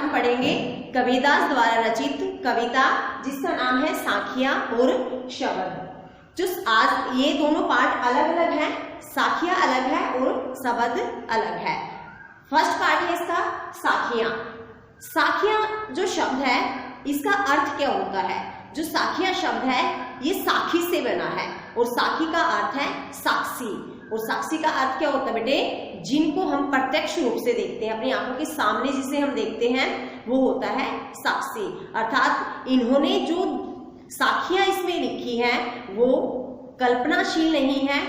हम पढ़ेंगे कबीरदास द्वारा रचित कविता जिसका नाम है साखियां और शबद। जो आज ये दोनों पार्ट अलग अलग हैं, साखियां अलग है और शबद अलग है। फर्स्ट पार्ट है इसका साखियां। साखियां जो शब्द है इसका अर्थ क्या होता है? जो साखियां शब्द है ये साखी से बना है और साखी का अर्थ है साक्षी। और साक्षी का अर्थ क्या होता है बेटे? जिनको हम प्रत्यक्ष रूप से देखते हैं, अपनी आंखों के सामने जिसे हम देखते हैं वो होता है साक्षी। अर्थात इन्होंने जो साखियां इसमें लिखी हैं वो कल्पनाशील नहीं है,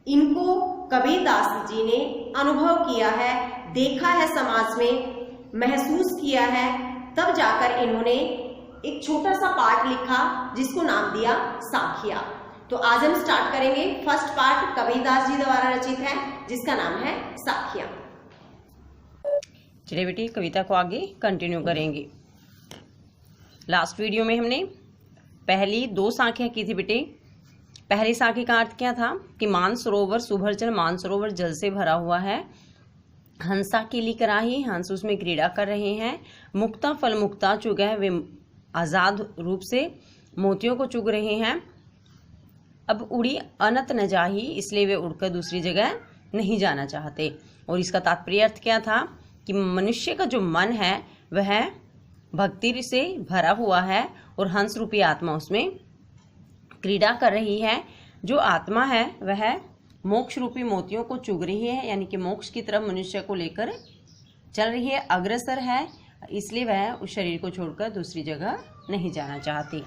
इनको कबीरदास जी ने अनुभव किया है, देखा है, समाज में महसूस किया है, तब जाकर इन्होंने एक छोटा सा पार्ट लिखा जिसको नाम दिया साखियां। तो आज हम स्टार्ट करेंगे फर्स्ट पार्ट कबीरदास जी द्वारा रचित है जिसका नाम है साखियां। चलिए बेटी कविता को आगे कंटिन्यू करेंगे। लास्ट वीडियो में हमने पहली 2 साखियां की थी बेटे। पहली साखी का अर्थ क्या था कि मानसरोवर सुभरजल, मानसरोवर जल से भरा हुआ है, हंसा कीली कराही, हंस उसमें क्रीड़ा कर रहे हैं, मुक्ता फल मुक्ता चुग है, वे आजाद रूप से मोतियों को चुग रहे हैं। अब उड़ी अनत न जाही, इसलिए वे उड़कर दूसरी जगह नहीं जाना चाहते। और इसका तात्पर्य अर्थ क्या था कि मनुष्य का जो मन है वह भक्ति से भरा हुआ है और हंस रूपी आत्मा उसमें क्रीड़ा कर रही है। जो आत्मा है वह मोक्ष रूपी मोतियों को चुग रही है, यानी कि मोक्ष की तरफ मनुष्य को लेकर चल रही है, अग्रसर है, इसलिए वह उस शरीर को छोड़कर दूसरी जगह नहीं जाना चाहती।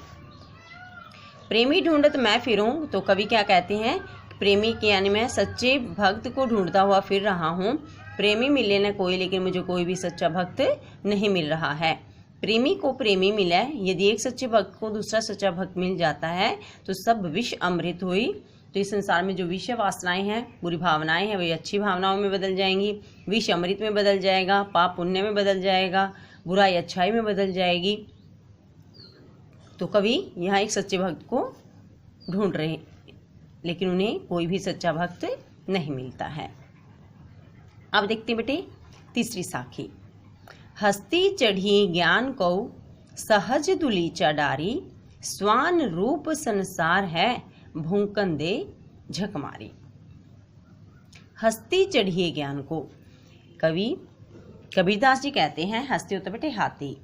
प्रेमी ढूंढत मैं फिरूं, तो कवि क्या कहते हैं? प्रेमी के यानी मैं सच्चे भक्त को ढूंढता हुआ फिर रहा हूँ। प्रेमी मिले न कोई, लेकिन मुझे कोई भी सच्चा भक्त नहीं मिल रहा है। प्रेमी को प्रेमी मिले, यदि एक सच्चे भक्त को दूसरा सच्चा भक्त मिल जाता है तो सब विष अमृत हुई। तो इस संसार में जो विषय वासनाएं हैं, बुरी भावनाएं हैं, वे अच्छी भावनाओं में बदल जाएंगी, विष अमृत में बदल जाएगा, पाप पुण्य में बदल जाएगा, बुराई अच्छाई में बदल जाएगी। तो कवि यहाँ एक सच्चे भक्त को ढूंढ रहे हैं, लेकिन उन्हें कोई भी सच्चा भक्त नहीं मिलता है। अब देखते हैं बेटे तीसरी साखी। हस्ती चढ़ी ज्ञान को सहज दुलीचा डारी, स्वान रूप संसार है भूकन दे झक मारी। हस्ती चढ़िए ज्ञान को, कवि कबीरदास जी कहते हैं हस्ती होता बेटे हाथी,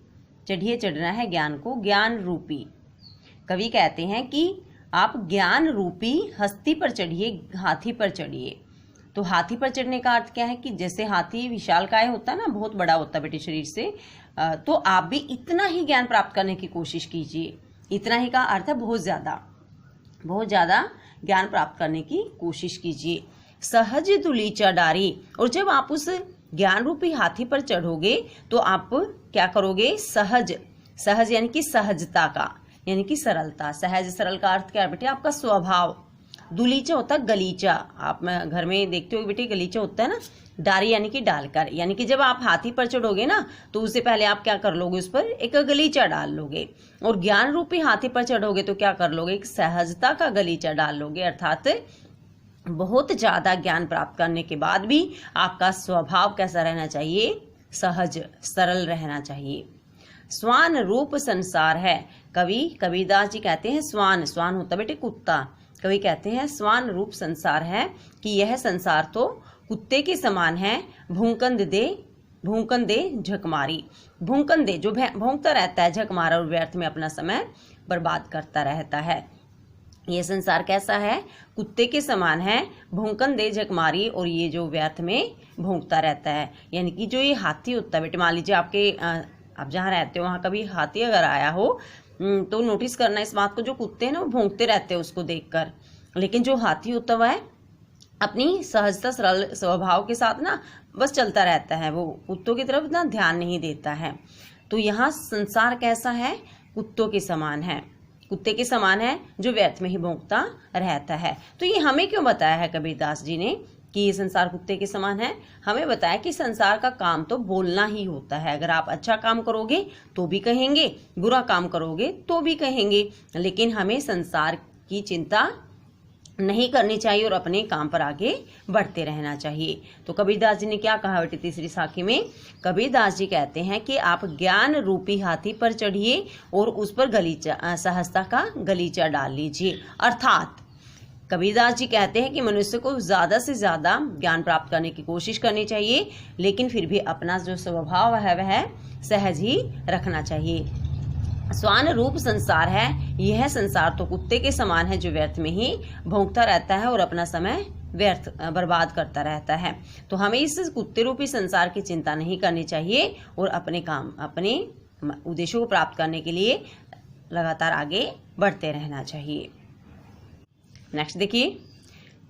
चढ़िए चढ़ना है ज्ञान को, ज्ञान रूपी। कवि कहते हैं कि आप ज्ञान रूपी हस्ती पर चढ़िए, हाथी पर चढ़िए। तो हाथी पर चढ़ने का अर्थ क्या है कि जैसे हाथी विशालकाय होता है ना, बहुत बड़ा होता है बेटे शरीर से, तो आप भी इतना ही ज्ञान प्राप्त करने की कोशिश कीजिए। इतना ही का अर्थ है बहुत ज़्यादा ज्ञान प्राप्त करने की कोशिश कीजिए। सहज दुलीचा डारी, और जब आप उस ज्ञान रूपी हाथी पर चढ़ोगे तो आप क्या करोगे? सहज यानी कि सहजता का, यानी कि सरलता। सहज सरल का अर्थ क्या है बेटे? आपका स्वभाव। दुलीचा होता है गलीचा, आप घर में देखते हो बेटे गलीचा होता है ना, डारी यानी कि डालकर, यानी कि जब आप हाथी पर चढ़ोगे ना तो उससे पहले आप क्या कर लोगे? उस पर एक गलीचा डाल लोगे। और ज्ञान रूपी हाथी पर चढ़ोगे तो क्या कर लोगे? एक सहजता का गलीचा डाल लोगे। अर्थात बहुत ज्यादा ज्ञान प्राप्त करने के बाद भी आपका स्वभाव कैसा रहना चाहिए? सहज सरल रहना चाहिए। स्वान रूप संसार है, कवि कबीरदास जी कहते हैं स्वान होता बेटे कुत्ता। कवि कहते हैं स्वान रूप संसार है कि यह संसार तो कुत्ते के समान है। भूकन दे झक मारी, भूकन दे जो भौंकता रहता है, झक मारा और व्यर्थ में अपना समय बर्बाद करता रहता है। ये संसार कैसा है? कुत्ते के समान है, भौंकन दे झक मारी, और ये जो व्यर्थ में भौंकता रहता है। यानी कि जो ये हाथी होता है बेटे, मान लीजिए आप जहाँ रहते हो वहाँ कभी हाथी अगर आया हो तो नोटिस करना इस बात को, जो कुत्ते हैं ना वो भौंकते रहते हैं उसको देखकर, लेकिन जो हाथी होता हुआ है अपनी सहजता सरल स्वभाव के साथ ना बस चलता रहता है, वो कुत्तों की तरफ ना ध्यान नहीं देता है। तो यहाँ संसार कैसा है? कुत्तों के समान है, कुत्ते के समान है जो व्यर्थ में ही भौंकता रहता है। तो ये हमें क्यों बताया है कबीरदास जी ने कि ये संसार कुत्ते के समान है? हमें बताया कि संसार का काम तो बोलना ही होता है। अगर आप अच्छा काम करोगे तो भी कहेंगे, बुरा काम करोगे तो भी कहेंगे, लेकिन हमें संसार की चिंता नहीं करनी चाहिए और अपने काम पर आगे बढ़ते रहना चाहिए। तो कबीरदास जी ने क्या कहा बेटे तीसरी साखी में? कबीरदास जी कहते हैं कि आप ज्ञान रूपी हाथी पर चढ़िए और उस पर गलीचा सहजता का गलीचा डाल लीजिए। अर्थात कबीरदास जी कहते हैं कि मनुष्य को ज़्यादा से ज़्यादा ज्ञान प्राप्त करने की कोशिश करनी चाहिए, लेकिन फिर भी अपना जो स्वभाव है वह सहज ही रखना चाहिए। स्वान रूप संसार है, यह संसार तो कुत्ते के समान है जो व्यर्थ में ही भौंकता रहता है और अपना समय व्यर्थ बर्बाद करता रहता है। तो हमें इस कुत्ते रूपी संसार की चिंता नहीं करनी चाहिए और अपने उद्देश्यों को प्राप्त करने के लिए लगातार आगे बढ़ते रहना चाहिए। नेक्स्ट देखिए,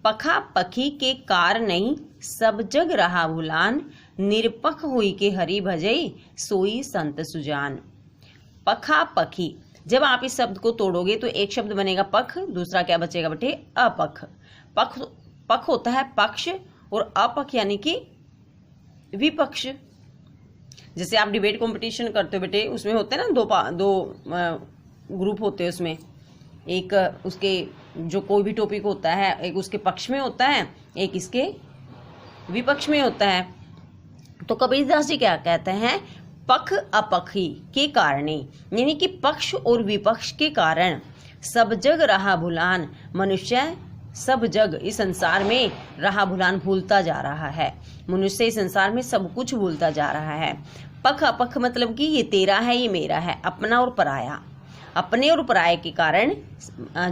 पखा पखी के कार नहीं, सब जग रहा भुलान, निरपख हुई के हरि भजई, सोई संत सुजान। पखा पखी, जब आप इस शब्द को तोड़ोगे तो एक शब्द बनेगा पख, दूसरा क्या बचेगा बेटे? अपख। पख होता है पक्ष और अपख यानी कि विपक्ष। जैसे आप डिबेट कंपटीशन करते हो बेटे, उसमें होते हैं ना दो ग्रुप होते हैं, उसमें एक उसके जो कोई भी टॉपिक होता है, एक उसके पक्ष में होता है, एक इसके विपक्ष में होता है। तो कबीरदास जी क्या कहते हैं? पख अपखी के कारणे, यानी कि पक्ष और विपक्ष के कारण सब जग रहा भुलान, मनुष्य सब जग इस संसार में रहा भुलान भूलता जा रहा है। मनुष्य इस संसार में सब कुछ भूलता जा रहा है। पख अपख मतलब कि ये तेरा है, ये मेरा है, अपना और पराया। अपने और पराये के कारण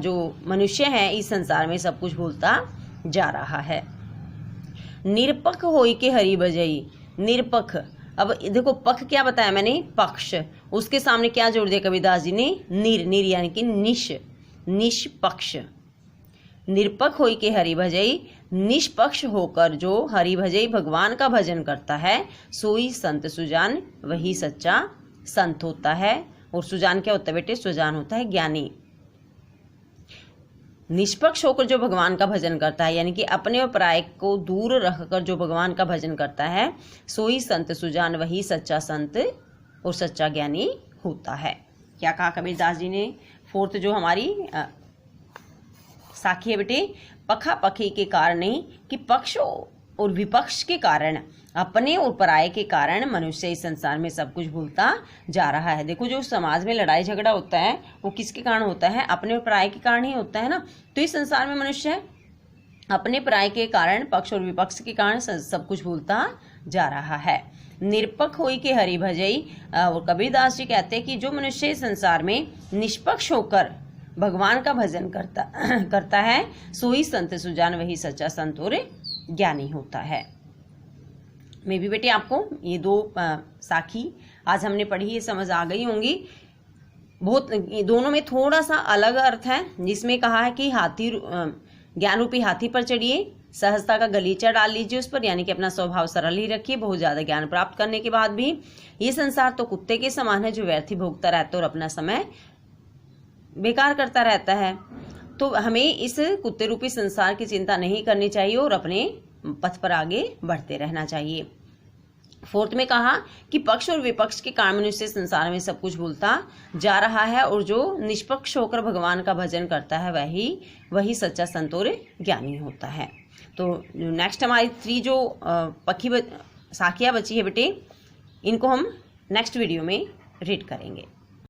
जो मनुष्य है इस संसार में सब कुछ भूलता जा रहा है। निरपख होई के हरि भजई, निरपख, अब देखो पख क्या बताया मैंने? पक्ष, उसके सामने क्या जोड़ दिया कबीरदास जी ने? निर यानी कि निष्पक्ष। निरपख होई के हरि भजई, निष्पक्ष होकर जो हरि भजई भगवान का भजन करता है, सोई संत सुजान, वही सच्चा संत होता है। और सुजान क्या होता है बेटे? सुजान होता है ज्ञानी। निष्पक्ष होकर जो भगवान का भजन करता है, यानी कि अपने और पराये को दूर रखकर जो भगवान का भजन करता है, सोई संत सुजान, वही सच्चा संत और सच्चा ज्ञानी होता है। क्या कहा कबीरदास जी ने? फोर्थ जो हमारी साखी है बेटे, पखा पखी के कारण नहीं कि पक्ष और विपक्ष के कारण, अपने और पराये के कारण मनुष्य इस संसार में सब कुछ भूलता जा रहा है। देखो जो समाज में लड़ाई झगड़ा होता है वो किसके कारण होता है? अपने और पराये के कारण ही होता है ना। तो इस संसार में मनुष्य अपने पराये के कारण, पक्ष और विपक्ष के कारण सब कुछ भूलता जा रहा है। निरपख होई के हरि भजई, और कबीरदास जी कहते हैं कि जो मनुष्य इस संसार में निष्पक्ष होकर भगवान का भजन करता है, सोई संत सुजान, वही सच्चा संत और ज्ञानी होता है। मैं भी बेटे आपको ये दो साखी आज हमने पढ़ी, ये समझ आ गई होंगी। बहुत दोनों में थोड़ा सा अलग अर्थ है, जिसमें कहा है कि ज्ञान रूपी हाथी पर चढ़िए, सहजता का गलीचा डाल लीजिए उस पर, यानी कि अपना स्वभाव सरल ही रखिए। बहुत ज्यादा ज्ञान प्राप्त करने के बाद भी ये संसार तो कुत्ते के समान है जो व्यर्थ ही भोगता रहता है और अपना समय बेकार करता रहता है। तो हमें इस कुत्ते रूपी संसार की चिंता नहीं करनी चाहिए और अपने पथ पर आगे बढ़ते रहना चाहिए। फोर्थ में कहा कि पक्ष और विपक्ष के कारण मनुष्य संसार में सब कुछ भूलता जा रहा है और जो निष्पक्ष होकर भगवान का भजन करता है वही सच्चा संत और ज्ञानी होता है। तो नेक्स्ट हमारी 3 जो साखियाँ बची है बेटे, इनको हम नेक्स्ट वीडियो में रीड करेंगे।